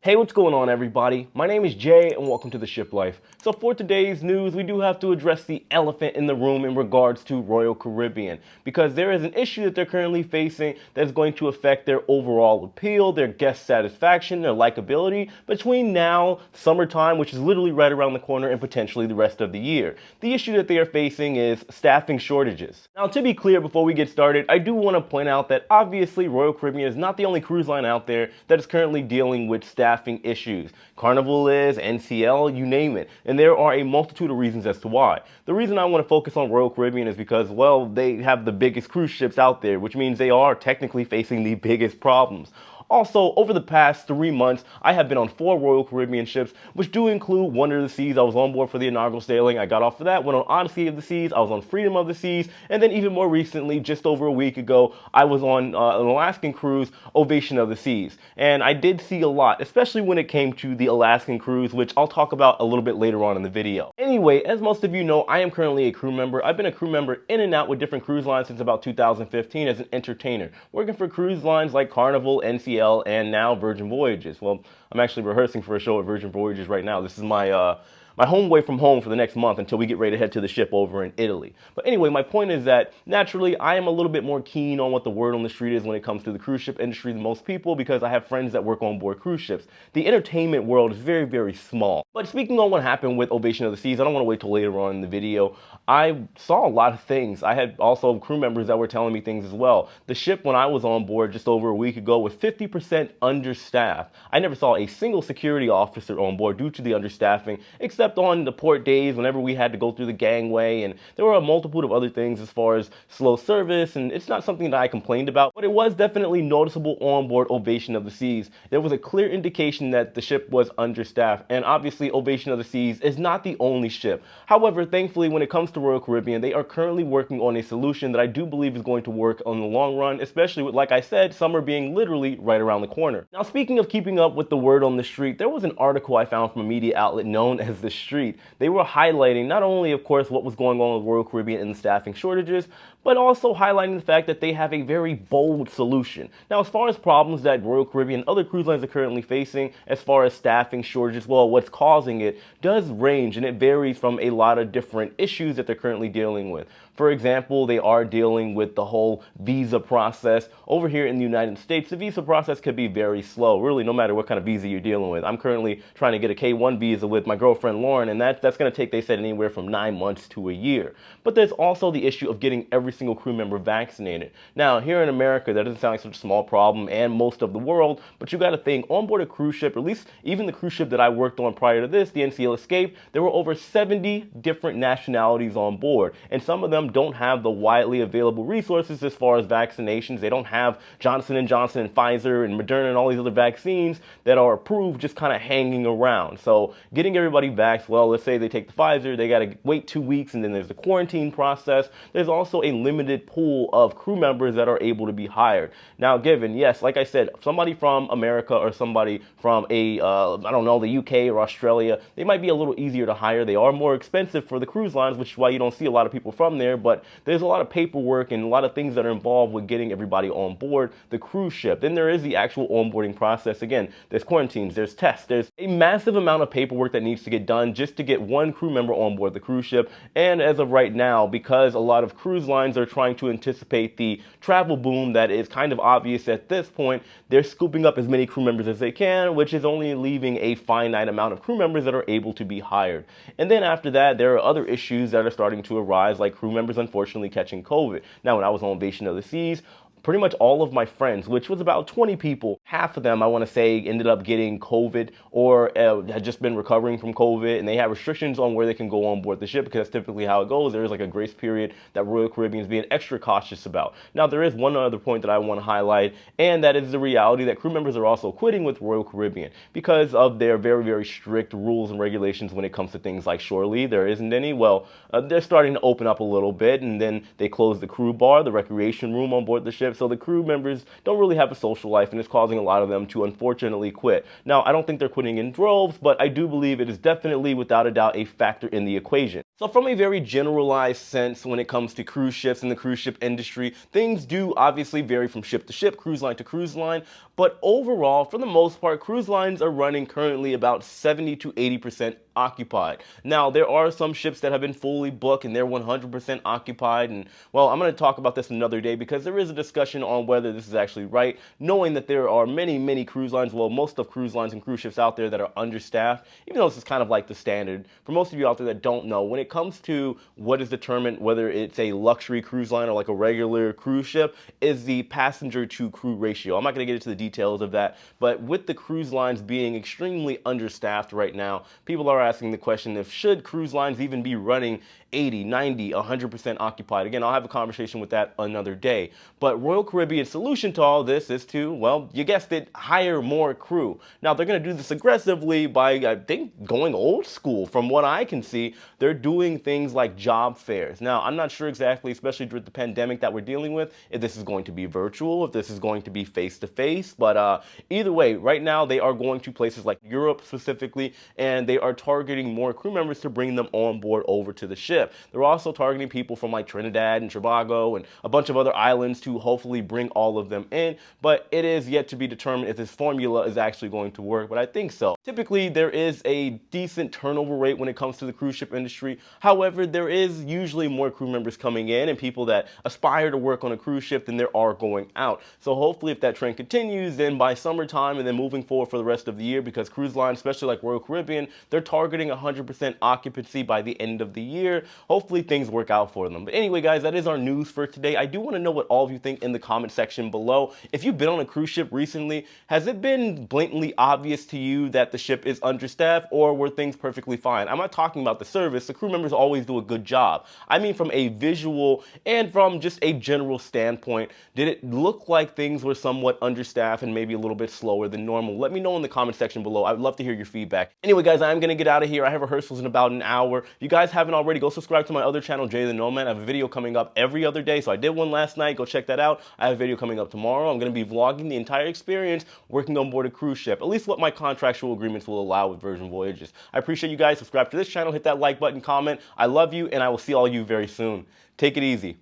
Hey, what's going on everybody? My name is Jay and welcome to the Shiplife. So for today's news, we do have to address the elephant in the room in regards to Royal Caribbean because there is an issue that they're currently facing that is going to affect their overall appeal, their guest satisfaction, their likability between now, summertime, which is literally right around the corner, and potentially the rest of the year. The issue that they are facing is staffing shortages. Now, to be clear before we get started, I do want to point out that obviously Royal Caribbean is not the only cruise line out there that is currently dealing with staffing issues. Carnival is, NCL, you name it. And there are a multitude of reasons as to why. The reason I want to focus on Royal Caribbean is because, well, they have the biggest cruise ships out there, which means they are technically facing the biggest problems. Also, over the past 3 months, I have been on 4 Royal Caribbean ships, which do include Wonder of the Seas. I was on board for the inaugural sailing. I got off of that, went on Odyssey of the Seas. I was on Freedom of the Seas. And then even more recently, just over a week ago, I was on an Alaskan cruise, Ovation of the Seas. And I did see a lot, especially when it came to the Alaskan cruise, which I'll talk about a little bit later on in the video. Anyway, as most of you know, I am currently a crew member. I've been a crew member in and out with different cruise lines since about 2015 as an entertainer, working for cruise lines like Carnival, NCL, and now Virgin Voyages. Well, I'm actually rehearsing for a show at Virgin Voyages right now. This is my home away from home for the next month until we get ready to head to the ship over in Italy. But anyway, my point is that naturally I am a little bit more keen on what the word on the street is when it comes to the cruise ship industry than most people because I have friends that work on board cruise ships. The entertainment world is very, very small. But speaking on what happened with Ovation of the Seas, I don't want to wait till later on in the video. I saw a lot of things. I had also crew members that were telling me things as well. The ship when I was on board just over a week ago was 50% understaffed. I never saw a single security officer on board due to the understaffing, except on the port days whenever we had to go through the gangway, and there were a multitude of other things as far as slow service, and it's not something that I complained about, but it was definitely noticeable on board Ovation of the Seas. There was a clear indication that the ship was understaffed, and obviously Ovation of the Seas is not the only ship. However, thankfully when it comes to Royal Caribbean, they are currently working on a solution that I do believe is going to work on the long run, especially with, like I said, summer being literally right around the corner. Now, speaking of keeping up with the word on the street, there was an article I found from a media outlet known as The Street. They were highlighting not only, of course, what was going on with Royal Caribbean and the staffing shortages, but also highlighting the fact that they have a very bold solution. Now, as far as problems that Royal Caribbean and other cruise lines are currently facing, as far as staffing shortages, well, what's causing it does range, and it varies from a lot of different issues that they're currently dealing with. For example, they are dealing with the whole visa process. Over here in the United States, the visa process could be very slow, really, no matter what kind of visa you're dealing with. I'm currently trying to get a K-1 visa with my girlfriend Lauren, and that's going to take, they said, anywhere from 9 months to a year. But there's also the issue of getting every single crew member vaccinated. Now, here in America, that doesn't sound like such a small problem, and most of the world, but you got to think, on board a cruise ship, or at least even the cruise ship that I worked on prior to this, the NCL Escape, there were over 70 different nationalities on board, and some of them don't have the widely available resources as far as vaccinations. They don't have Johnson & Johnson and Pfizer and Moderna and all these other vaccines that are approved just kind of hanging around. So getting everybody vaxxed, well, let's say they take the Pfizer, they got to wait 2 weeks, and then there's the quarantine process. There's also a limited pool of crew members that are able to be hired. Now, given, yes, like I said, somebody from America or somebody from I don't know, the UK or Australia, they might be a little easier to hire. They are more expensive for the cruise lines, which is why you don't see a lot of people from there, but there's a lot of paperwork and a lot of things that are involved with getting everybody on board the cruise ship. Then there is the actual onboarding process. Again, there's quarantines, there's tests, there's a massive amount of paperwork that needs to get done just to get one crew member on board the cruise ship. And as of right now, because a lot of cruise lines are trying to anticipate the travel boom that is kind of obvious at this point, they're scooping up as many crew members as they can, which is only leaving a finite amount of crew members that are able to be hired. And then after that, there are other issues that are starting to arise, like crew members unfortunately catching COVID. Now, when I was on Ovation of the Seas, pretty much all of my friends, which was about 20 people, half of them, I want to say, ended up getting COVID or had just been recovering from COVID, and they have restrictions on where they can go on board the ship because that's typically how it goes. There is like a grace period that Royal Caribbean is being extra cautious about. Now, there is one other point that I want to highlight, and that is the reality that crew members are also quitting with Royal Caribbean because of their very, very strict rules and regulations when it comes to things like shore leave. There isn't any. Well, they're starting to open up a little bit, and then they close the crew bar, the recreation room on board the ship. ship, so the crew members don't really have a social life, and it's causing a lot of them to unfortunately quit. Now, I don't think they're quitting in droves, but I do believe it is definitely, without a doubt, a factor in the equation. So from a very generalized sense, when it comes to cruise ships and the cruise ship industry, things do obviously vary from ship to ship, cruise line to cruise line, but overall, for the most part, cruise lines are running currently about 70 to 80% occupied. Now, there are some ships that have been fully booked and they're 100% occupied, and well, I'm going to talk about this another day because there is a discussion on whether this is actually right, knowing that there are many cruise lines, well, most of cruise lines and cruise ships out there that are understaffed, even though this is kind of like the standard. For most of you out there that don't know, when it comes to what is determined whether it's a luxury cruise line or like a regular cruise ship, is the passenger to crew ratio. I'm not going to get into the details of that, but with the cruise lines being extremely understaffed right now, people are asking the question if should cruise lines even be running 80, 90, 100% occupied. Again, I'll have a conversation with that another day. But Royal Caribbean's solution to all this is to, well, you guessed it, hire more crew. Now, they're going to do this aggressively by, I think, going old school. From what I can see, they're doing things like job fairs. Now, I'm not sure exactly, especially during the pandemic that we're dealing with, if this is going to be virtual, if this is going to be face-to-face. But either way, right now, they are going to places like Europe specifically, and they are targeting more crew members to bring them on board over to the ship. They're also targeting people from like Trinidad and Tobago and a bunch of other islands to hopefully bring all of them in, but it is yet to be determined if this formula is actually going to work, but I think so. Typically, there is a decent turnover rate when it comes to the cruise ship industry. However, there is usually more crew members coming in and people that aspire to work on a cruise ship than there are going out. So hopefully if that trend continues, then by summertime and then moving forward for the rest of the year, because cruise lines, especially like Royal Caribbean, they're targeting 100% occupancy by the end of the year. Hopefully things work out for them. But anyway, guys, that is our news for today. I do want to know what all of you think in the comment section below. If you've been on a cruise ship recently, has it been blatantly obvious to you that the ship is understaffed, or were things perfectly fine? I'm not talking about the service. The crew members always do a good job. I mean from a visual and from just a general standpoint, did it look like things were somewhat understaffed and maybe a little bit slower than normal? Let me know in the comment section below. I'd love to hear your feedback. Anyway, guys, I'm going to get out of here. I have rehearsals in about an hour. If you guys haven't already, go subscribe to my other channel, Jay the Nomad. I have a video coming up every other day. So I did one last night. Go check that out. I have a video coming up tomorrow. I'm going to be vlogging the entire experience working on board a cruise ship, at least what my contractual agreements will allow with Virgin Voyages. I appreciate you guys. Subscribe to this channel, hit that like button, comment. I love you, and I will see all you very soon. Take it easy.